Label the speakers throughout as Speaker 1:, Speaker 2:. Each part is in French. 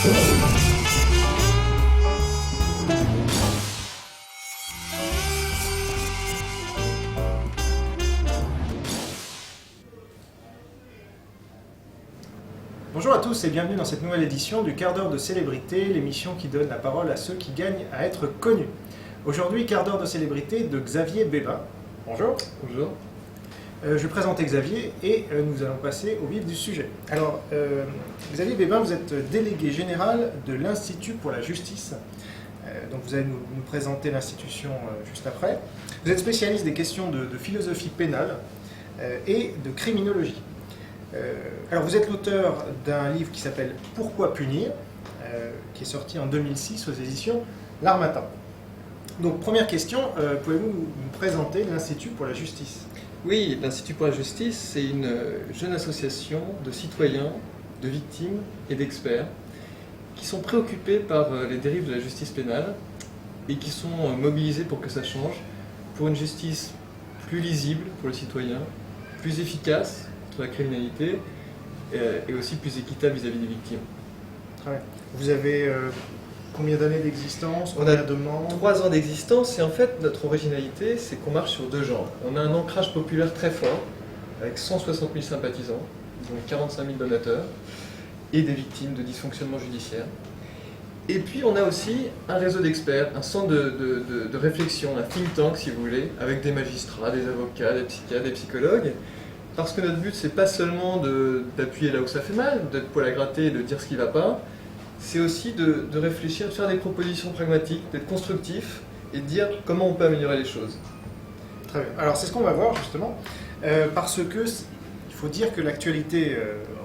Speaker 1: Bonjour à tous et bienvenue dans cette nouvelle édition du quart d'heure de célébrité, l'émission qui donne la parole à ceux qui gagnent à être connus. Aujourd'hui, quart d'heure de célébrité de Xavier Bébin. Bonjour.
Speaker 2: Bonjour.
Speaker 1: Je vais présenter Xavier et nous allons passer au vif du sujet. Alors, Xavier Bébin, vous êtes délégué général de l'Institut pour la justice. Donc vous allez nous présenter l'institution juste après. Vous êtes spécialiste des questions de philosophie pénale et de criminologie. Alors vous êtes l'auteur d'un livre qui s'appelle « Pourquoi punir ?», qui est sorti en 2006 aux éditions L'Harmattan. Donc première question, pouvez-vous nous présenter l'Institut pour la justice ?
Speaker 2: Oui, l'Institut pour la justice, c'est une jeune association de citoyens, de victimes et d'experts qui sont préoccupés par les dérives de la justice pénale et qui sont mobilisés pour que ça change, pour une justice plus lisible pour le citoyen, plus efficace contre la criminalité et aussi plus équitable vis-à-vis des victimes.
Speaker 1: Très bien. Vous avez combien d'années d'existence?
Speaker 2: On a
Speaker 1: de membres?
Speaker 2: 3 ans d'existence et en fait notre originalité c'est qu'on marche sur 2 jambes. On a un ancrage populaire très fort avec 160 000 sympathisants, dont 45 000 donateurs et des victimes de dysfonctionnement judiciaire. Et puis on a aussi un réseau d'experts, un centre de réflexion, un think tank si vous voulez, avec des magistrats, des avocats, des psychiatres, des psychologues. Parce que notre but, c'est pas seulement d'appuyer là où ça fait mal, d'être poil à gratter et de dire ce qui ne va pas, c'est aussi de réfléchir, de faire des propositions pragmatiques, d'être constructif et de dire comment on peut améliorer les choses.
Speaker 1: Très bien. Alors c'est ce qu'on va voir justement, parce que il faut dire que l'actualité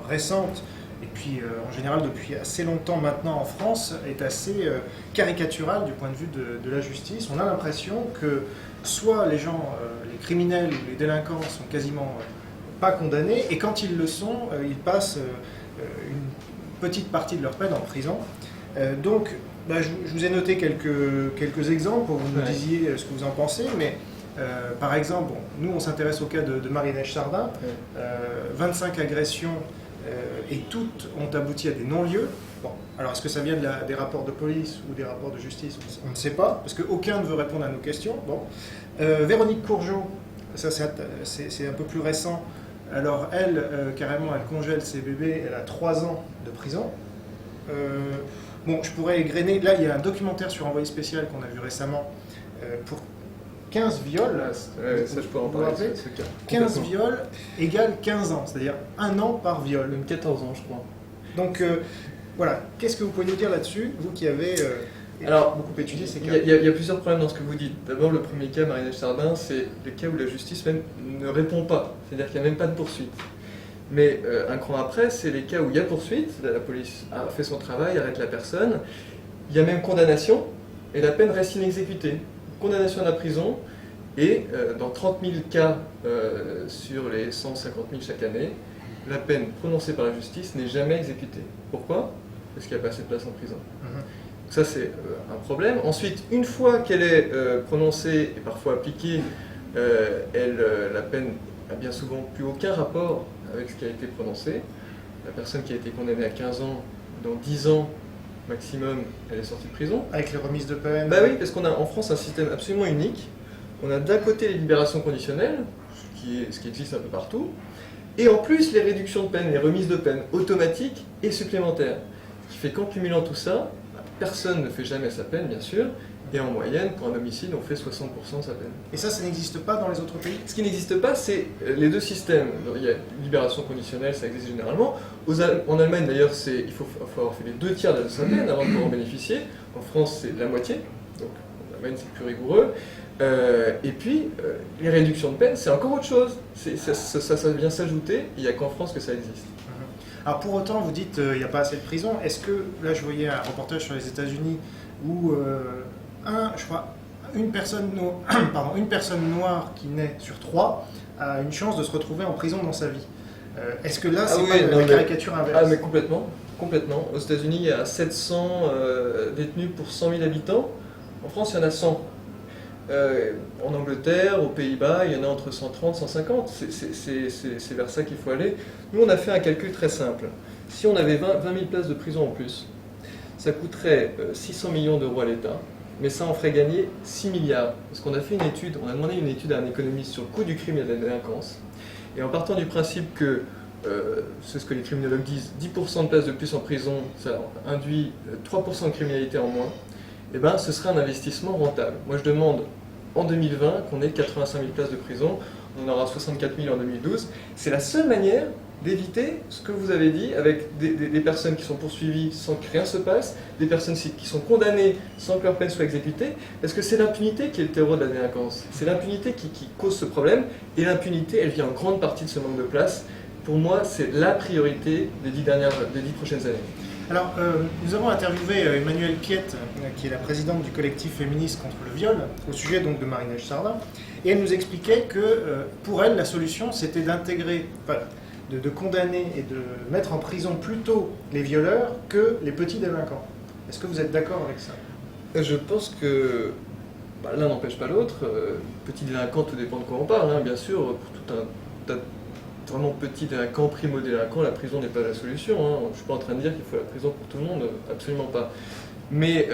Speaker 1: récente, et puis en général depuis assez longtemps maintenant en France, est assez caricaturale du point de vue de la justice. On a l'impression que soit les gens, les criminels ou les délinquants sont quasiment pas condamnés, et quand ils le sont, ils passent une petite partie de leur peine en prison. Donc, je vous ai noté quelques exemples pour que vous nous disiez ce que vous en pensez, mais par exemple, nous on s'intéresse au cas de Marie-Neige Sardin, 25 agressions et toutes ont abouti à des non-lieux. Bon, alors est-ce que ça vient des rapports de police ou des rapports de justice? On ne sait pas, parce qu'aucun ne veut répondre à nos questions. Bon. Véronique Courgeot, ça c'est un peu plus récent. Alors elle, carrément, elle congèle ses bébés, elle a 3 ans de prison. Bon, je pourrais égrener, là il y a un documentaire sur Envoyé spécial qu'on a vu récemment, pour 15 viols,
Speaker 2: Ça je pourrais en parler, ce cas.
Speaker 1: 15 viols égale 15 ans, c'est-à-dire 1 an par viol.
Speaker 2: Même 14 ans je crois.
Speaker 1: Donc voilà, qu'est-ce que vous pouvez nous dire là-dessus, vous qui avez beaucoup étudié ces cas?
Speaker 2: Il y a plusieurs problèmes dans ce que vous dites. D'abord, le premier cas, Marie-Neige Sardin, c'est le cas où la justice même ne répond pas, c'est-à-dire qu'il n'y a même pas de poursuite. Mais un cran après, c'est les cas où il y a poursuite, la police a fait son travail, arrête la personne, il y a même condamnation, et la peine reste inexécutée. Condamnation à la prison, et dans 30 000 cas sur les 150 000 chaque année, la peine prononcée par la justice n'est jamais exécutée. Pourquoi? Parce qu'il n'y a pas assez de place en prison. Ça, c'est un problème. Ensuite, une fois qu'elle est prononcée et parfois appliquée, la peine n'a bien souvent plus aucun rapport avec ce qui a été prononcé. La personne qui a été condamnée à 15 ans, dans 10 ans maximum, elle est sortie de prison.
Speaker 1: Avec les remises de peine?
Speaker 2: Bah oui, parce qu'on a en France un système absolument unique. On a d'un côté les libérations conditionnelles, ce qui existe un peu partout, et en plus les réductions de peine, les remises de peine automatiques et supplémentaires. Ce qui fait qu'en cumulant tout ça, personne ne fait jamais sa peine, bien sûr, et en moyenne, pour un homicide, on fait 60% de sa peine.
Speaker 1: Et ça n'existe pas dans les autres pays?
Speaker 2: Ce qui n'existe pas, c'est les deux systèmes. Il y a libération conditionnelle, ça existe généralement. En Allemagne, d'ailleurs, il faut avoir fait les 2 tiers de sa peine avant de pouvoir en bénéficier. En France, c'est la moitié, donc en Allemagne, c'est plus rigoureux. Et puis, les réductions de peine, c'est encore autre chose. Ça vient s'ajouter, il n'y a qu'en France que ça existe.
Speaker 1: Alors pour autant, vous dites il n'y a pas assez de prisons. Est-ce que, là je voyais un reportage sur les États-Unis où une personne noire qui naît sur 3 a une chance de se retrouver en prison dans sa vie. Est-ce que là, c'est pas la caricature inverse?
Speaker 2: Ah mais complètement. Aux États-Unis, il y a 700 détenus pour 100 000 habitants. En France, il y en a 100. En Angleterre, aux Pays-Bas, il y en a entre 130 et 150. C'est vers ça qu'il faut aller. Nous, on a fait un calcul très simple. Si on avait 20 000 places de prison en plus, ça coûterait 600 millions d'euros à l'État, mais ça en ferait gagner 6 milliards. Parce qu'on a fait une étude, on a demandé une étude à un économiste sur le coût du crime et de la délinquance, et en partant du principe que, c'est ce que les criminologues disent, 10% de places de plus en prison, ça induit 3% de criminalité en moins, et ben ce serait un investissement rentable. Moi je demande en 2020 qu'on ait 85 000 places de prison, on aura 64 000 en 2012. C'est la seule manière d'éviter ce que vous avez dit, avec des personnes qui sont poursuivies sans que rien se passe, des personnes qui sont condamnées sans que leur peine soit exécutée, parce que c'est l'impunité qui est le terreau de la délinquance. C'est l'impunité qui cause ce problème, et l'impunité, elle vient en grande partie de ce manque de place. Pour moi, c'est la priorité des 10 prochaines années.
Speaker 1: Alors, nous avons interviewé Emmanuelle Piette, qui est la présidente du collectif féministe contre le viol, au sujet donc de Marie-Neige Sardin, et elle nous expliquait que pour elle, la solution, c'était d'intégrer, enfin, de condamner et de mettre en prison plutôt les violeurs que les petits délinquants. Est-ce que vous êtes d'accord avec ça?
Speaker 2: Je pense que l'un n'empêche pas l'autre. Petit délinquant, tout dépend de quoi on parle, hein, bien sûr. Pour tout un tas de vraiment petit délinquant, primo-délinquant, la prison n'est pas la solution. Hein. Je ne suis pas en train de dire qu'il faut la prison pour tout le monde, absolument pas. Mais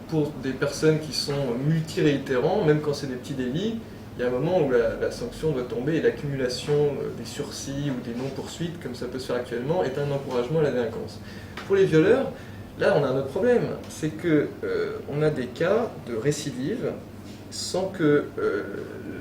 Speaker 2: pour des personnes qui sont multiréitérants, même quand c'est des petits délits, il y a un moment où la sanction doit tomber et l'accumulation des sursis ou des non-poursuites, comme ça peut se faire actuellement, est un encouragement à la délinquance. Pour les violeurs, là on a un autre problème, c'est qu'on a des cas de récidive sans que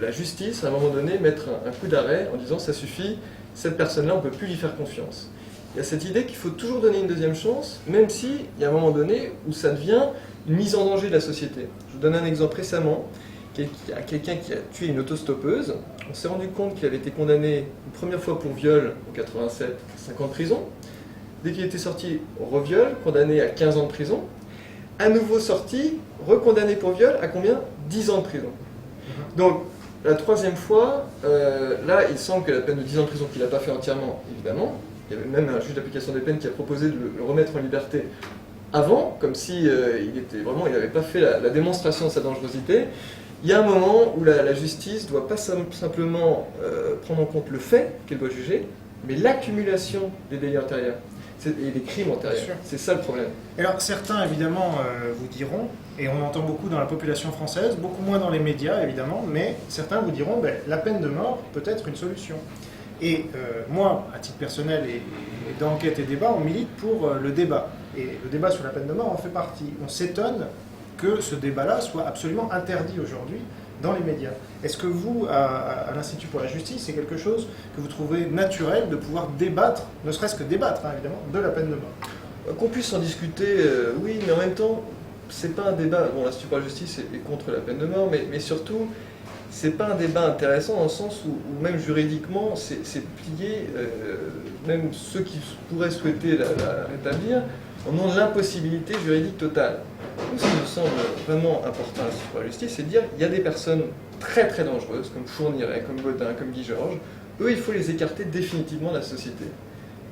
Speaker 2: la justice, à un moment donné, mette un coup d'arrêt en disant « ça suffit, cette personne-là, on ne peut plus lui faire confiance ». Il y a cette idée qu'il faut toujours donner une deuxième chance, même s'il y a un moment donné où ça devient une mise en danger de la société. Je vous donne un exemple récemment. Quelqu'un qui a tué une autostoppeuse, on s'est rendu compte qu'il avait été condamné une première fois pour viol en 87, 5 ans de prison. Dès qu'il était sorti, reviol, condamné à 15 ans de prison. À nouveau sorti, recondamné pour viol, à combien? 10 ans de prison. Donc, la troisième fois, là, il semble que la peine de 10 ans de prison, qu'il n'a pas fait entièrement, évidemment, il y avait même un juge d'application des peines qui a proposé de le remettre en liberté avant, comme si il n'avait pas fait la démonstration de sa dangerosité. Il y a un moment où la justice ne doit pas simplement prendre en compte le fait qu'elle doit juger, mais l'accumulation des délits antérieurs et des crimes antérieurs. C'est ça le problème.
Speaker 1: Alors certains, évidemment, vous diront, et on entend beaucoup dans la population française, beaucoup moins dans les médias, évidemment, mais certains vous diront, la peine de mort peut être une solution. Et moi, à titre personnel et d'enquête et débat, on milite pour le débat. Et le débat sur la peine de mort en fait partie. On s'étonne que ce débat-là soit absolument interdit aujourd'hui dans les médias. Est-ce que vous, à l'Institut pour la justice, c'est quelque chose que vous trouvez naturel de pouvoir débattre, ne serait-ce que débattre, hein, évidemment, de la peine de mort?
Speaker 2: Qu'on puisse en discuter, oui, mais en même temps, c'est pas un débat. Bon, l'Institut pour la justice est contre la peine de mort, mais surtout, c'est pas un débat intéressant dans le sens où même juridiquement, c'est plié, même ceux qui pourraient souhaiter la rétablir en ont l'impossibilité juridique totale. Donc, ce qui me semble vraiment important à l'Institut pour la justice, c'est de dire qu'il y a des personnes très très dangereuses, comme Fourniret, comme Baudin, comme Guy Georges. Eux, il faut les écarter définitivement de la société.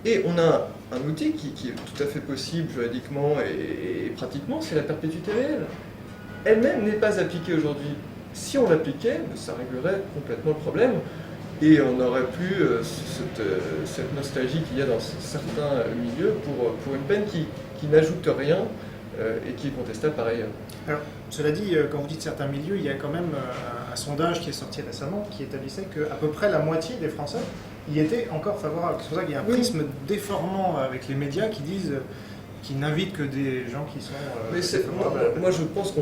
Speaker 2: Et on a un outil qui est tout à fait possible juridiquement et pratiquement, c'est la perpétuité réelle. Elle-même n'est pas appliquée aujourd'hui. Si on l'appliquait, ça réglerait complètement le problème. Et on n'aurait plus cette nostalgie qu'il y a dans certains milieux pour une peine qui n'ajoute rien et qui est contestable par ailleurs.
Speaker 1: Alors, cela dit, quand vous dites certains milieux, il y a quand même un sondage qui est sorti récemment qui établissait qu'à peu près la moitié des Français y étaient encore favorables. C'est pour ça qu'il y a un prisme déformant avec les médias qui n'invitent que des gens qui sont favorables.
Speaker 2: Moi, je pense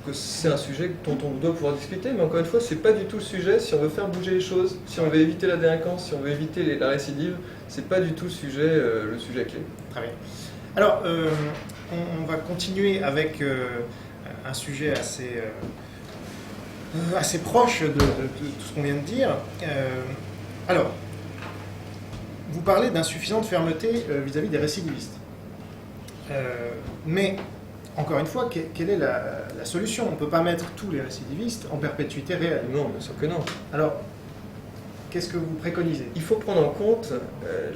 Speaker 2: que c'est un sujet dont on doit pouvoir discuter, mais encore une fois, c'est pas du tout le sujet. Si on veut faire bouger les choses, si on veut éviter la délinquance, si on veut éviter la récidive, c'est pas du tout le sujet clé.
Speaker 1: Très bien. Alors, on va continuer avec un sujet assez proche de tout ce qu'on vient de dire. Alors, vous parlez d'insuffisante fermeté vis-à-vis des récidivistes. Mais, encore une fois, quelle est la solution? On ne peut pas mettre tous les récidivistes en perpétuité réelle.
Speaker 2: Non, bien sûr que non.
Speaker 1: Alors, qu'est-ce que vous préconisez?
Speaker 2: Il faut prendre en compte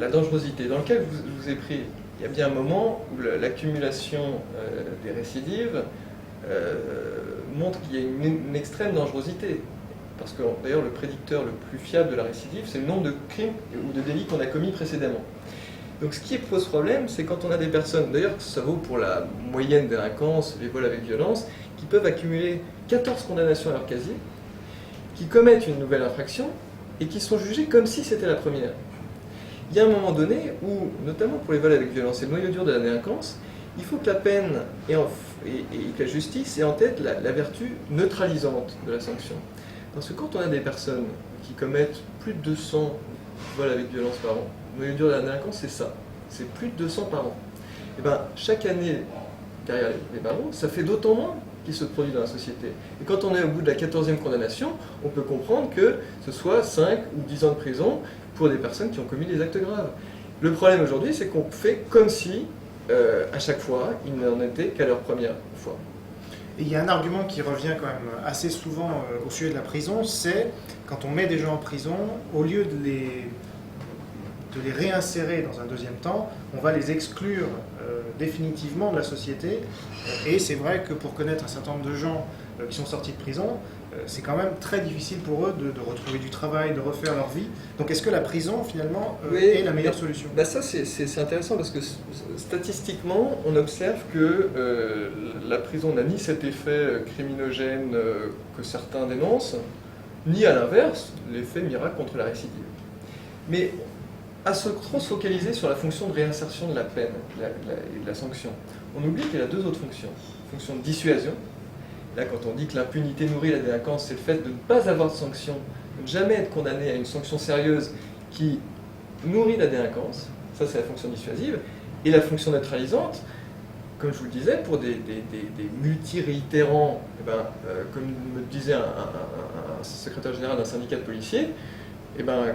Speaker 2: la dangerosité. Dans lequel je vous ai pris, il y a bien un moment où l'accumulation des récidives montre qu'il y a une extrême dangerosité. Parce que d'ailleurs, le prédicteur le plus fiable de la récidive, c'est le nombre de crimes ou de délits qu'on a commis précédemment. Donc ce qui pose problème, c'est quand on a des personnes, d'ailleurs ça vaut pour la moyenne délinquance, les vols avec violence, qui peuvent accumuler 14 condamnations à leur casier, qui commettent une nouvelle infraction et qui sont jugés comme si c'était la première. Il y a un moment donné où, notamment pour les vols avec violence et le noyau dur de la délinquance, il faut que la peine et que la justice ait en tête la vertu neutralisante de la sanction. Parce que quand on a des personnes qui commettent plus de 200 vols avec violence par an, le noyau dur de la délinquance, c'est ça. C'est plus de 200 par an. Et bien, chaque année, derrière les barreaux, ça fait d'autant moins qui se produit dans la société. Et quand on est au bout de la 14e condamnation, on peut comprendre que ce soit 5 ou 10 ans de prison pour des personnes qui ont commis des actes graves. Le problème aujourd'hui, c'est qu'on fait comme si, à chaque fois, ils n'en étaient qu'à leur première fois.
Speaker 1: Et il y a un argument qui revient quand même assez souvent au sujet de la prison, c'est quand on met des gens en prison, au lieu de les réinsérer dans un deuxième temps, on va les exclure définitivement de la société. Et c'est vrai que pour connaître un certain nombre de gens qui sont sortis de prison, c'est quand même très difficile pour eux de retrouver du travail, de refaire leur vie. Donc est-ce que la prison, finalement, est la meilleure solution ?
Speaker 2: Ça, c'est intéressant parce que statistiquement, on observe que la prison n'a ni cet effet criminogène que certains dénoncent, ni à l'inverse, l'effet miracle contre la récidive. Mais à trop se focaliser sur la fonction de réinsertion de la peine et de la sanction, on oublie qu'elle a deux autres fonctions. Fonction de dissuasion. Là, quand on dit que l'impunité nourrit la délinquance, c'est le fait de ne pas avoir de sanction, de ne jamais être condamné à une sanction sérieuse qui nourrit la délinquance. Ça, c'est la fonction dissuasive. Et la fonction neutralisante, comme je vous le disais, pour des multi-réitérants, comme me disait un secrétaire général d'un syndicat de policiers,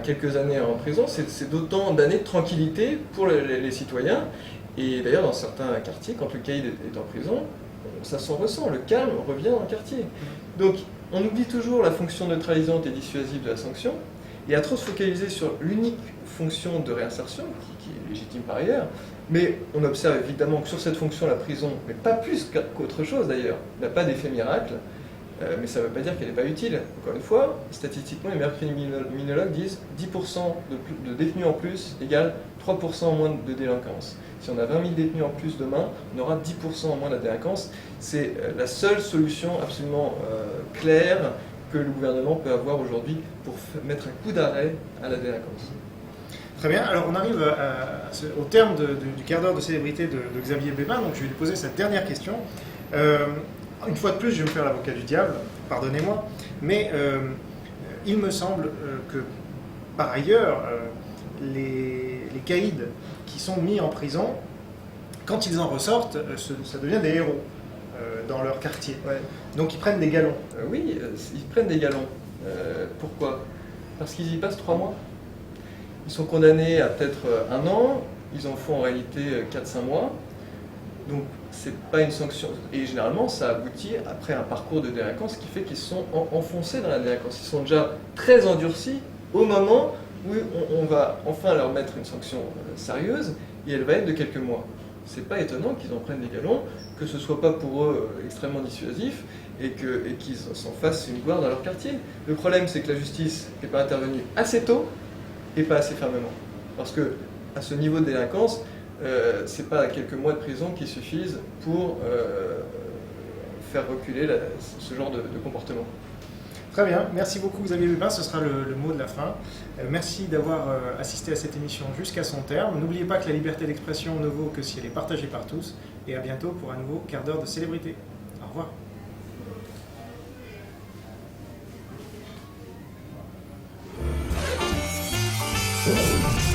Speaker 2: quelques années en prison, c'est d'autant d'années de tranquillité pour les citoyens. Et d'ailleurs, dans certains quartiers, quand le caïd est en prison, ça s'en ressent, le calme revient dans le quartier. Donc, on oublie toujours la fonction neutralisante et dissuasive de la sanction, et à trop se focaliser sur l'unique fonction de réinsertion, qui est légitime par ailleurs, mais on observe évidemment que sur cette fonction, la prison, mais pas plus qu'autre chose d'ailleurs, n'a pas d'effet miracle, mais ça ne veut pas dire qu'elle n'est pas utile. Encore une fois, statistiquement, les meilleurs criminologues disent 10% de détenus en plus égale 3% en moins de délinquance. Si on a 20 000 détenus en plus demain, on aura 10% en moins de délinquance. C'est la seule solution absolument claire que le gouvernement peut avoir aujourd'hui pour mettre un coup d'arrêt à la délinquance.
Speaker 1: Très bien, alors on arrive au terme du quart d'heure de célébrité de Xavier Bébin, donc je vais lui poser cette dernière question. Une fois de plus, je vais me faire l'avocat du diable, pardonnez-moi, mais il me semble que, par ailleurs, les caïds qui sont mis en prison, quand ils en ressortent, ça devient des héros dans leur quartier.
Speaker 2: Ouais.
Speaker 1: Donc ils prennent des galons.
Speaker 2: Oui, ils prennent des galons. Pourquoi ? Parce qu'ils y passent 3 mois. Ils sont condamnés à peut-être 1 an, ils en font en réalité 4-5 mois. Donc c'est pas une sanction. Et généralement ça aboutit après un parcours de délinquance qui fait qu'ils sont enfoncés dans la délinquance. Ils sont déjà très endurcis au moment où on va enfin leur mettre une sanction sérieuse et elle va être de quelques mois. C'est pas étonnant qu'ils en prennent des galons, que ce soit pas pour eux extrêmement dissuasif et qu'ils s'en fassent une gloire dans leur quartier. Le problème c'est que la justice n'est pas intervenue assez tôt et pas assez fermement. Parce que à ce niveau de délinquance, c'est pas quelques mois de prison qui suffisent pour faire reculer ce genre de comportement.
Speaker 1: Très bien, merci beaucoup Xavier Bébin, ce sera le mot de la fin. Merci d'avoir assisté à cette émission jusqu'à son terme. N'oubliez pas que la liberté d'expression ne vaut que si elle est partagée par tous. Et à bientôt pour un nouveau quart d'heure de célébrité. Au revoir.
Speaker 3: Oh.